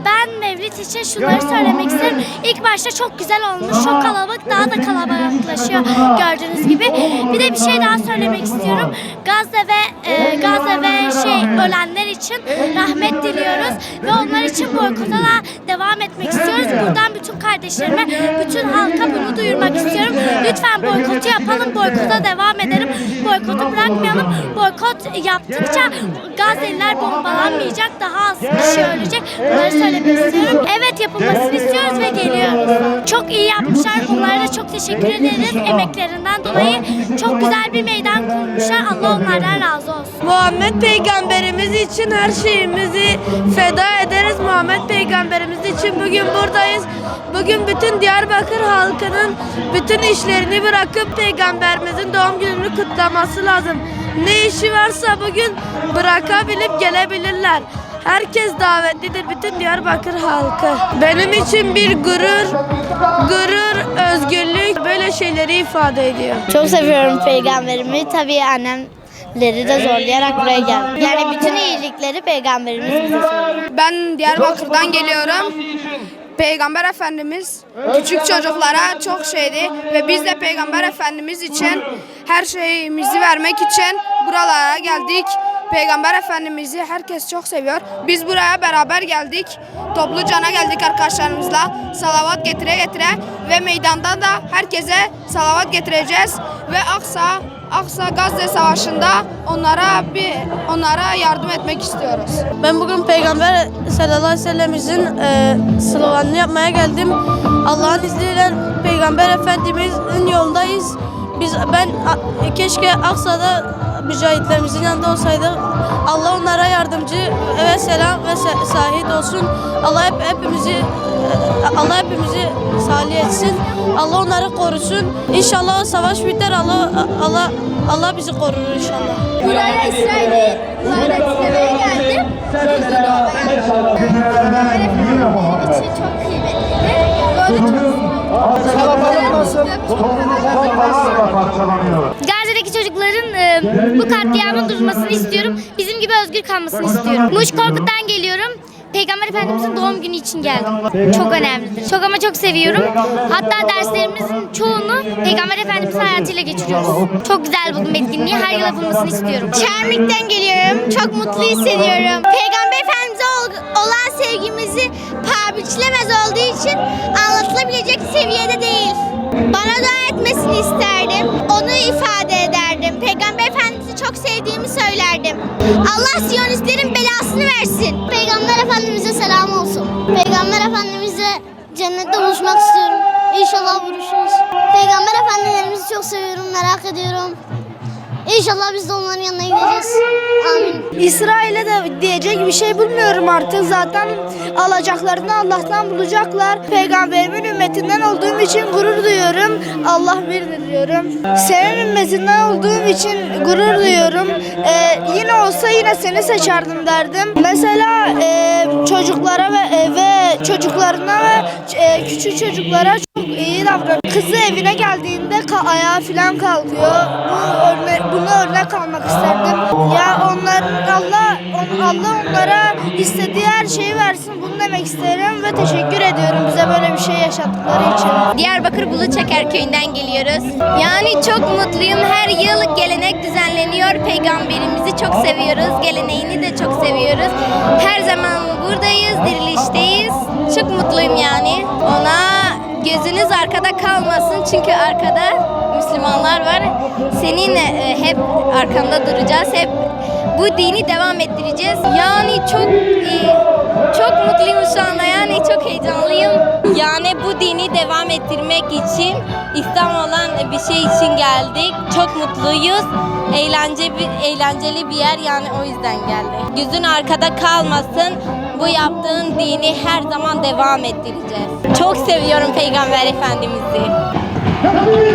Ben Mevlid için şunları söylemek isterim. İlk başta çok güzel olmuş, çok kalabalık, daha da kalabalıklaşıyor gördüğünüz gibi. Bir de bir şey daha söylemek istiyorum. Gazze ve ölenler için rahmet diliyoruz ve onlar için boykota da devam etmek istiyoruz. Buradan bütün kardeşlerime, bütün halka bunu duyurmak istiyorum. Lütfen boykotu yapalım, boykota devam edelim. Boykotu bırakmayalım. Boykot yaptıkça Gazze'liler bombalanmayacak, daha az kişi ölecek. Bunları söylemek istiyorum. Evet, yapılmasını istiyoruz ve geliyoruz. Çok iyi yapmışlar. Onlara da çok teşekkür ederiz. Emeklerinden dolayı çok güzel bir meydan kurmuşlar. Allah onlardan razı olsun. Muhammed Peygamberimiz için her şeyimizi feda ederiz. Muhammed Peygamberimiz için bugün buradayız. Bugün bütün Diyarbakır halkının bütün işlerini bırakıp Peygamberimizin doğum gününü kutlaması lazım. Ne işi varsa bugün bırakabilip gelebilirler. Herkes davetlidir, bütün Diyarbakır halkı. Benim için bir gurur, özgürlük böyle şeyleri ifade ediyor. Çok seviyorum peygamberimi. Tabii annemleri de zorlayarak buraya geldim. Yani bütün iyilikleri peygamberimiz bize söylüyor. Ben Diyarbakır'dan geliyorum. Peygamber Efendimiz küçük çocuklara çok şeydi ve biz de Peygamber Efendimiz için her şeyimizi vermek için buralara geldik. Peygamber Efendimiz'i herkes çok seviyor. Biz buraya beraber geldik. Toplucana geldik arkadaşlarımızla. Salavat getire ve meydanda da herkese salavat getireceğiz. Ve Aksa Gazze Savaşı'nda onlara yardım etmek istiyoruz. Ben bugün Peygamber sallallahu aleyhi ve sellem'imizin sloganını yapmaya geldim. Allah'ın izniyle Peygamber Efendimiz'in yolundayız. Ben keşke Aksa'da mücahitlerimizin yanında olsaydı. Allah onlara yardımcı ve selam ve şahit olsun. Allah hepimizi salih etsin. Allah onları korusun. İnşallah o savaş biter. Allah bizi korur inşallah. Buraya İsrail'i istemeye geldim. İçi çok kıymetlidir. Gazze'deki çocukların bu katliamın durmasını istiyorum. Bizim gibi özgür kalmasını istiyorum. Muş Korkut'tan geliyorum. Peygamber Efendimizin doğum günü için geldim. Çok önemlidir. Çok ama çok seviyorum. Hatta derslerimizin çoğunu Peygamber Efendimizin hayatıyla geçiriyoruz. Çok güzel buldum etkinliği. Her yıl yapılmasını istiyorum. Çermik'ten geliyorum. Çok mutlu hissediyorum. Peygamber Efendimiz'e olan sevgimizi paha biçilemez olduğu için anlatılabilecek seviyede değil. Bana dua etmesini isterdim. Onu ifade ederdim. Peygamber Efendimiz'i çok sevdiğimi söylerdim. Allah Siyonistlerin belasını versin. Peygamber Efendimiz'e selam olsun. Peygamber Efendimiz'le cennette buluşmak istiyorum. İnşallah buluşuruz. Peygamber Efendimiz'i çok seviyorum, merak ediyorum. İnşallah biz de onların yanına gideceğiz. Amin. İsrail'e de diyecek bir şey bulmuyorum artık. Zaten alacaklarını Allah'tan bulacaklar. Peygamberimin ümmetinden olduğum için gurur duyuyorum. Allah birdir diyorum. Senin ümmetinden olduğum için gurur duyuyorum. Yine olsa yine seni seçerdim derdim. Mesela çocuklara ve çocuklarına ve küçük çocuklara çok iyi davran. Kızı evine geldiğinde ayağa falan kalkıyor. Bunu örnek almak isterdim. Ya Allah onlara istediği her şeyi versin. Bunu demek isterim ve teşekkür ediyorum bize böyle bir şey yaşattıkları için. Diyarbakır Buluçeker köyünden geliyoruz. Yani çok mutluyum. Her yıl gelenek düzenleniyor. Peygamberimizi çok seviyoruz. Geleneğini de çok seviyoruz. Her zaman buradayız, dirilişteyiz. Çok mutluyum yani. Ona gözünüz arkada kalmasın çünkü arkada Müslümanlar var. Senin hep arkanda duracağız. Hep bu dini devam ettireceğiz. Yani çok iyi. Çok mutluyum şu anda. Yani çok heyecanlıyım. Yani bu dini devam ettirmek için İslam olan bir şey için geldik. Çok mutluyuz. Eğlenceli bir yer yani o yüzden geldik. Gözün arkada kalmasın. Bu yaptığın dini her zaman devam ettireceğiz. Çok seviyorum Peygamber Efendimiz'i. Gel oraya.